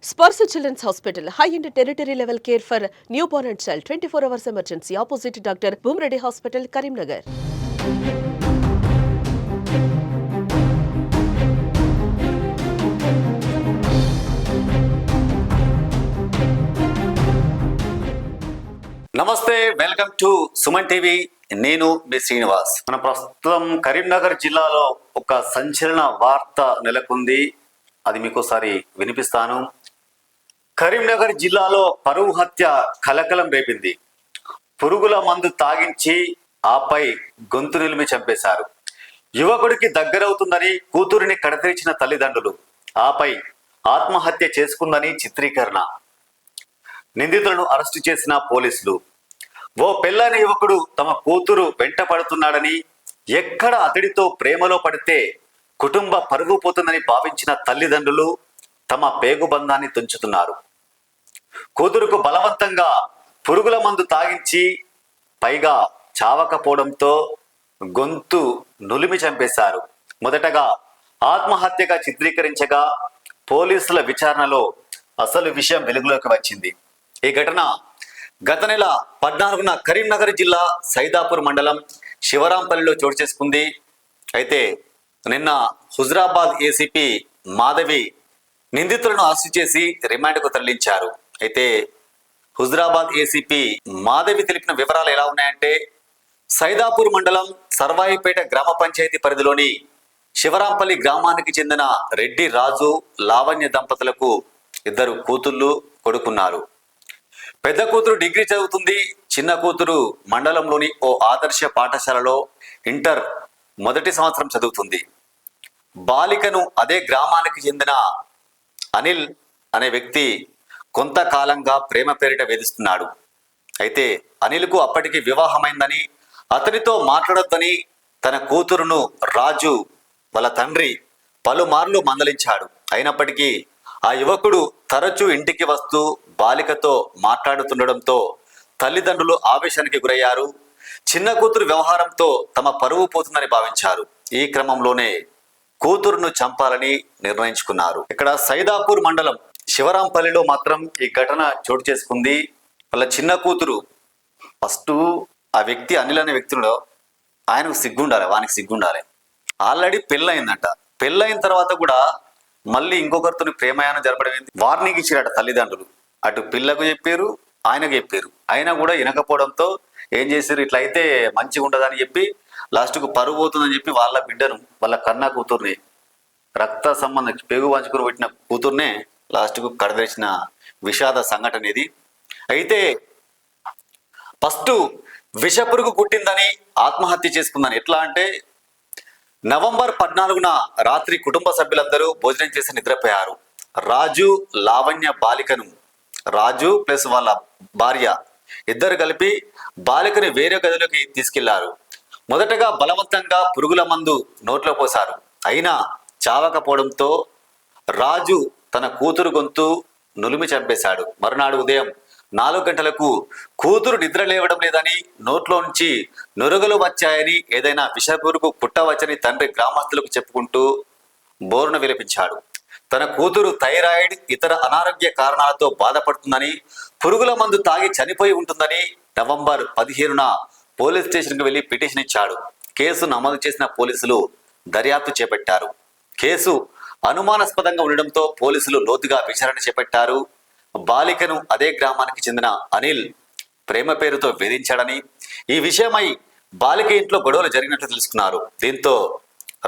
Sparsa Children's Hospital, high-end territory level care for newborn and child, 24 hours emergency, opposite Dr. Bhumreddy Hospital, Karimnagar. నమస్తే, welcome to Suman TV. నేను మీ శ్రీనివాస్. మన ప్రస్తుతం కరీంనగర్ జిల్లాలో ఒక సంచలన వార్త నెలకొంది. అది మీకోసారి వినిపిస్తాను. కరీంనగర్ జిల్లాలో పరువు హత్య కలకలం రేపింది. పురుగుల మందు తాగించి ఆపై గొంతు నిలిమి చంపేశారు. యువకుడికి దగ్గరవుతుందని కూతురిని కడతీర్చిన తల్లిదండ్రులు, ఆపై ఆత్మహత్య చేసుకుందని చిత్రీకరణ. నిందితులను అరెస్టు చేసిన పోలీసులు. ఓ పెళ్ళైన యువకుడు తమ కూతురు వెంట పడుతున్నాడని, ఎక్కడ అతడితో ప్రేమలో పడితే కుటుంబ పరుగు పోతుందని భావించిన తల్లిదండ్రులు తమ పేగుబంధాన్ని తుంచుతున్నారు. కూతురుకు బలవంతంగా పురుగుల మందు తాగించి పైగా చావకపోవడంతో గొంతు నులిమి చంపేశారు. మొదటగా ఆత్మహత్యగా చిత్రీకరించగా పోలీసుల విచారణలో అసలు విషయం వెలుగులోకి వచ్చింది. ఈ ఘటన గత నెల 14న కరీంనగర్ జిల్లా సైదాపూర్ మండలం శివరాంపల్లిలో చోటు చేసుకుంది. అయితే నిన్న హుజరాబాద్ ఏసీపీ మాధవి నిందితులను అరెస్టు చేసి రిమాండ్కు తరలించారు. అయితే హుజరాబాద్ ఏసీపీ మాధవి తెలిపిన వివరాలు ఎలా ఉన్నాయంటే, సైదాపూర్ మండలం సర్వాయిపేట గ్రామ పంచాయతీ పరిధిలోని శివరాంపల్లి గ్రామానికి చెందిన రెడ్డి రాజు లావణ్య దంపతులకు 2 కూతుళ్ళు కొడుకున్నారు. పెద్ద కూతురు డిగ్రీ చదువుతుంది. చిన్న కూతురు మండలంలోని ఓ ఆదర్శ పాఠశాలలో ఇంటర్ మొదటి సంవత్సరం చదువుతుంది. బాలికను అదే గ్రామానికి చెందిన అనిల్ అనే వ్యక్తి కొంతకాలంగా ప్రేమ పేరిట వేధిస్తున్నాడు. అయితే అనిల్కు అప్పటికి వివాహమైందని, అతనితో మాట్లాడొద్దని తన కూతురును రాజు వాళ్ళ తండ్రి పలుమార్లు మందలించాడు. అయినప్పటికీ ఆ యువకుడు తరచూ ఇంటికి వస్తూ బాలికతో మాట్లాడుతుండడంతో తల్లిదండ్రులు ఆవేశానికి గురయ్యారు. చిన్న కూతురు వ్యవహారంతో తమ పరువు పోతుందని భావించారు. ఈ క్రమంలోనే కూతురును చంపాలని నిర్ణయించుకున్నారు. ఇక్కడ సైదాపూర్ మండలం శివరాంపల్లిలో మాత్రం ఈ ఘటన చోటు చేసుకుంది. వాళ్ళ చిన్న కూతురు ఫస్ట్ ఆ వ్యక్తి అనిల్ అనే వ్యక్తిలో ఆయనకు సిగ్గుండాలి, వానికి సిగ్గుండాలి. ఆల్రెడీ పెళ్ళయిందంట. పెళ్ళైన తర్వాత కూడా మళ్ళీ ఇంకొకరితో ప్రేమయానం జరపడం ఏంది? వార్నింగ్ ఇచ్చిరట తల్లిదండ్రులు. అటు పిల్లకు చెప్పారు, ఆయనకు చెప్పారు. అయినా కూడా వినకపోవడంతో ఏం చేశారు, ఇట్లా అయితే మంచిగా ఉండదని చెప్పి లాస్ట్కు పరువు పోతుందని చెప్పి వాళ్ళ బిడ్డను, వాళ్ళ కన్నా కూతుర్ని, రక్త సంబంధం పేగు పంచుకుని పెట్టిన కూతుర్నే లాస్ట్కు కడవేసిన విషాద సంఘటన ఇది. అయితే ఫస్ట్ విషపురుగు కుట్టిందని ఆత్మహత్య చేసుకుందని. ఎట్లా అంటే, నవంబర్ 14న రాత్రి కుటుంబ సభ్యులందరూ భోజనం చేసి నిద్రపోయారు. రాజు లావణ్య బాలికను, రాజు ప్లస్ వాళ్ళ భార్య ఇద్దరు కలిపి బాలికను వేరే గదిలోకి తీసుకెళ్లారు. మొదటగా బలవంతంగా పురుగుల మందు నోట్లో పోశారు. అయినా చావకపోవడంతో రాజు తన కూతురు గొంతు నులిమి చంపేశాడు. మరునాడు ఉదయం 4 గంటలకు కూతురు నిద్ర లేవడం లేదని, నోట్లో నుంచి నురగలు వచ్చాయని, ఏదైనా విషపురుగు పుట్టవచ్చని తండ్రి గ్రామస్తులకు చెప్పుకుంటూ బోరున విలపించాడు. తన కూతురు థైరాయిడ్, ఇతర అనారోగ్య కారణాలతో బాధపడుతుందని, పురుగుల మందు తాగి చనిపోయి ఉంటుందని నవంబర్ 15న పోలీస్ స్టేషన్కి వెళ్లి పిటిషన్ ఇచ్చాడు. కేసు నమోదు చేసిన పోలీసులు దర్యాప్తు చేపట్టారు. కేసు అనుమానాస్పదంగా ఉండడంతో పోలీసులు లోతుగా విచారణ చేపట్టారు. బాలికను అదే గ్రామానికి చెందిన అనిల్ ప్రేమ పేరుతో వేధించాడని, ఈ విషయమై బాలిక ఇంట్లో గొడవలు జరిగినట్లు తెలుసుకున్నారు. దీంతో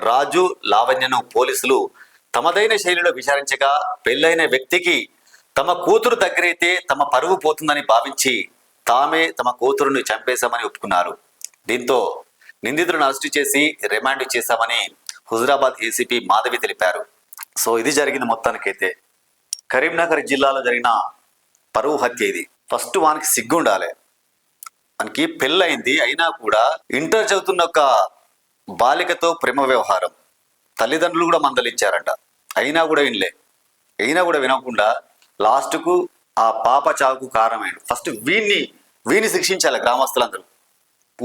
రాజు లావణ్యను పోలీసులు తమదైన శైలిలో విచారించగా, పెళ్ళైన వ్యక్తికి తమ కూతురు దగ్గరైతే తమ పరువు పోతుందని భావించి తామే తమ కూతురును చంపేశామని ఒప్పుకున్నారు. దీంతో నిందితులను అరెస్టు చేసి రిమాండ్ చేశామని హుజరాబాద్ ఏసీపీ మాధవి తెలిపారు. సో ఇది జరిగింది మొత్తానికైతే. కరీంనగర్ జిల్లాలో జరిగిన పరువు హత్య ఇది. ఫస్ట్ వానికి సిగ్గుండాలి. మనకి పెళ్ళయింది, అయినా కూడా ఇంటర్ చదువుతున్న ఒక బాలికతో ప్రేమ వ్యవహారం. తల్లిదండ్రులు కూడా మందలించారంట. అయినా కూడా వినకుండా లాస్ట్కు ఆ పాప చావుకు కారణమైన ఫస్ట్ వీణ్ణి శిక్షించాలి గ్రామస్తులందరూ.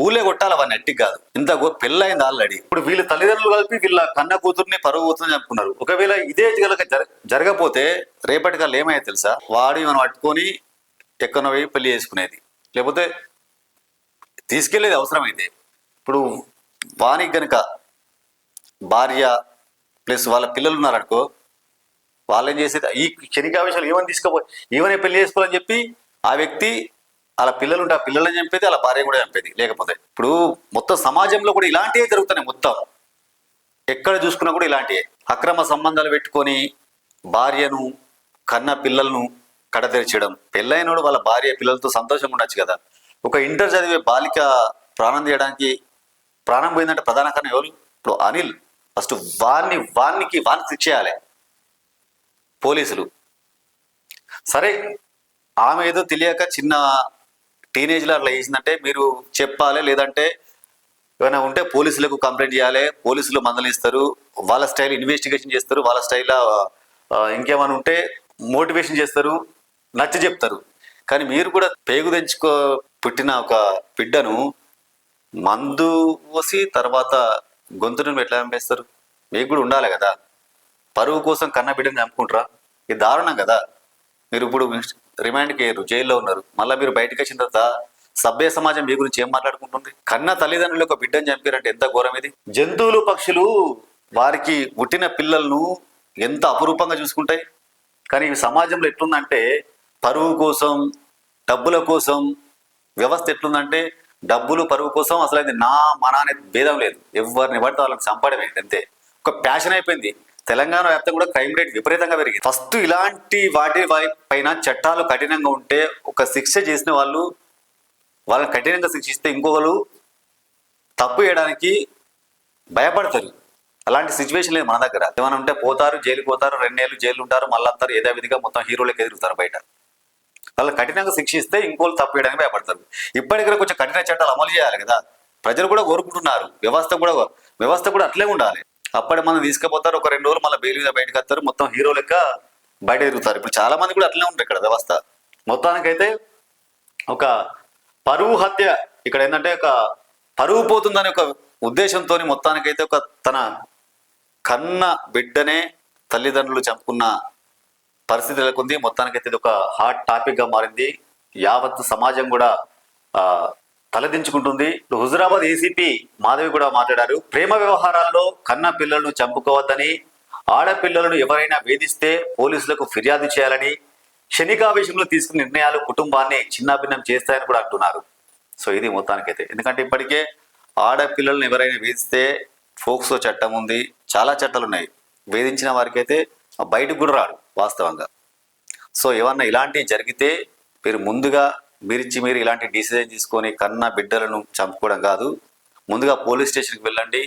ఊళ్ళే కొట్టాలి అవన్నీ అట్టికి కాదు. ఇంత పెళ్ళైంది ఆల్రెడీ. ఇప్పుడు వీళ్ళ తల్లిదండ్రులు కలిపి వీళ్ళ కన్న కూతుర్ని పరువు కూతుర్ని చెప్పుకున్నారు. ఒకవేళ ఇదే కనుక జరగపోతే రేపటి కల్లా ఏమయ్యేది తెలుసా? వాడు మనం పట్టుకొని ఎక్కడో పోయి పెళ్లి చేసుకునేది, లేకపోతే తీసుకెళ్లేది అవసరమైతే. ఇప్పుడు వానికి గనుక భార్య ప్లస్ వాళ్ళ పిల్లలు ఉన్నారనుకో, వాళ్ళు ఏం చేసేది ఈ క్షణికావేశాలు ఏమని తీసుకోపోయి ఏమని పెళ్లి చేసుకోవాలని చెప్పి ఆ వ్యక్తి అలా పిల్లలు ఉంటే ఆ పిల్లలని చంపేది, అలా భార్య కూడా చంపేది. లేకపోతే ఇప్పుడు మొత్తం సమాజంలో కూడా ఇలాంటివే జరుగుతున్నాయి. మొత్తం ఎక్కడ చూసుకున్నా కూడా ఇలాంటివే. అక్రమ సంబంధాలు పెట్టుకొని భార్యను కన్న పిల్లలను కడతెరిచడం. పెళ్ళైనోడు వాళ్ళ భార్య పిల్లలతో సంతోషంగా ఉండొచ్చు కదా. ఒక ఇంటర్ చదివే బాలిక ప్రాణం తీయడానికి ప్రాణం పోయిందంటే ప్రధాన కారణం ఎవరు? ఇప్పుడు అనిల్. ఫస్ట్ వానికి శిక్ష చేయాలి పోలీసులు. సరే, ఆమె ఏదో తెలియక చిన్న టీనేజ్లో అట్లా చేసిందంటే మీరు చెప్పాలి, లేదంటే ఏమైనా ఉంటే పోలీసులకు కంప్లైంట్ చేయాలి. పోలీసులు మందలిస్తారు, వాళ్ళ స్టైల్ ఇన్వెస్టిగేషన్ చేస్తారు, వాళ్ళ స్టైల్లో ఇంకేమైనా ఉంటే మోటివేషన్ చేస్తారు, నచ్చ చెప్తారు. కానీ మీరు కూడా పేగు తెంచుకో పుట్టిన ఒక బిడ్డను మందు పోసి తర్వాత గొంతును ఎట్లా చంపేస్తారు? మీకు కూడా ఉండాలి కదా. పరువు కోసం కన్న బిడ్డను చంపుకుంటారా? ఇది దారుణం కదా. మీరు ఇప్పుడు రిమాండ్కి అయ్యారు, జైల్లో ఉన్నారు. మళ్ళీ మీరు బయటకు వచ్చిన తర్వాత సభ్య సమాజం మీ గురించి ఏం మాట్లాడుకుంటుంది? కన్న తల్లిదండ్రులు ఒక బిడ్డను చంపారంటే ఎంత ఘోరం ఇది. జంతువులు పక్షులు వారికి పుట్టిన పిల్లలను ఎంత అపురూపంగా చూసుకుంటాయి. కానీ ఈ సమాజంలో ఎట్లుందంటే పరువు కోసం, డబ్బుల కోసం వ్యవస్థ ఎట్లుందంటే డబ్బులు పరువు కోసం అసలు అది మన అనే భేదం లేదు. ఎవరిని పడితే వాళ్ళని చంపడమే అంతే. ఒక ప్యాషన్ అయిపోయింది. తెలంగాణ వ్యాప్తంగా కూడా క్రైమ్ రేట్ విపరీతంగా పెరిగింది. ఫస్ట్ ఇలాంటి వాటి పైన చట్టాలు కఠినంగా ఉంటే, ఒక శిక్ష చేసిన వాళ్ళని కఠినంగా శిక్షిస్తే ఇంకొకరు తప్పు చేయడానికి భయపడతారు. అలాంటి సిచ్యువేషన్ లేదు మన దగ్గర. ఏమైనా ఉంటే పోతారు, జైలుకి పోతారు, 2 ఏళ్ళు జైలు ఉంటారు, మళ్ళీ అంటారు యథావిధిగా మొత్తం హీరోలకు ఎదుగుతారు బయట. వాళ్ళు కఠినంగా శిక్షిస్తే ఇంకోళ్ళు తప్పు చేయడానికి భయపడతారు. ఇప్పటికీ కొంచెం కఠిన చట్టాలు అమలు చేయాలి కదా. ప్రజలు కూడా కోరుకుంటున్నారు, వ్యవస్థ కూడా అట్లే ఉండాలి. అప్పటి మనం తీసుకుపోతారు, ఒక 2 రోజులు మళ్ళీ బెయిల్ మీద బయటకు వస్తారు, మొత్తం హీరో లెక్క బయట తిరుగుతారు. ఇప్పుడు చాలా మంది కూడా అట్లే ఉంటారు ఇక్కడ వ్యవస్థ. మొత్తానికైతే ఒక పరువు హత్య ఇక్కడ ఏంటంటే ఒక పరువు పోతుందనే ఒక ఉద్దేశంతో మొత్తానికైతే ఒక తన కన్న బిడ్డనే తల్లిదండ్రులు చంపుకున్న పరిస్థితి నెలకొంది. మొత్తానికైతే ఇది ఒక హాట్ టాపిక్ గా మారింది. యావత్ సమాజం కూడా తలదించుకుంటుంది. హుజురాబాద్ ఏసీపీ మాధవి కూడా మాట్లాడారు. ప్రేమ వ్యవహారాల్లో కన్న పిల్లలను చంపుకోవద్దని, ఆడపిల్లలను ఎవరైనా వేధిస్తే పోలీసులకు ఫిర్యాదు చేయాలని, క్షణికావేశంలో తీసుకున్న నిర్ణయాలు కుటుంబాన్ని చిన్నాభిన్నం చేస్తాయని కూడా అంటున్నారు. సో ఇది మొత్తానికైతే. ఎందుకంటే ఇప్పటికే ఆడపిల్లలను ఎవరైనా వేధిస్తే ఫోక్సో చట్టం ఉంది, చాలా చట్టాలు ఉన్నాయి. వేధించిన వారికి అయితే బయటకు కూడా రాడు వాస్తవంగా. సో ఏమన్నా ఇలాంటివి జరిగితే మీరు ముందుగా మీరు ఇలాంటి డిసిజన్ తీసుకొని కన్న బిడ్డలను చంపుకోవడం కాదు, ముందుగా పోలీస్ స్టేషన్కి వెళ్ళండి,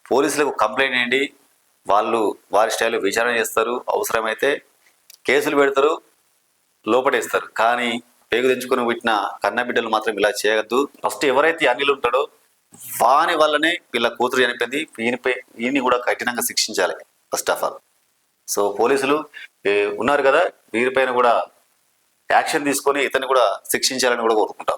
పోలీసులకు కంప్లైంట్ చేయండి. వాళ్ళు వారి స్టైల్లో విచారణ చేస్తారు, అవసరమైతే కేసులు పెడతారు, లోపడేస్తారు. కానీ పేగు తెంచుకొని పుట్టిన కన్న బిడ్డలు మాత్రం ఇలా చేయొద్దు. ఫస్ట్ ఎవరైతే అనిల్ ఉంటాడో వాని వల్లనే వీళ్ళ కూతురు చనిపోయింది. వీరిని కూడా కఠినంగా శిక్షించాలి ఫస్ట్ ఆఫ్ ఆల్. సో పోలీసులు ఉన్నారు కదా, వీరిపైన కూడా యాక్షన్ తీసుకొని ఇతన్ని కూడా శిక్షించాలని కూడా కోరుకుంటాం.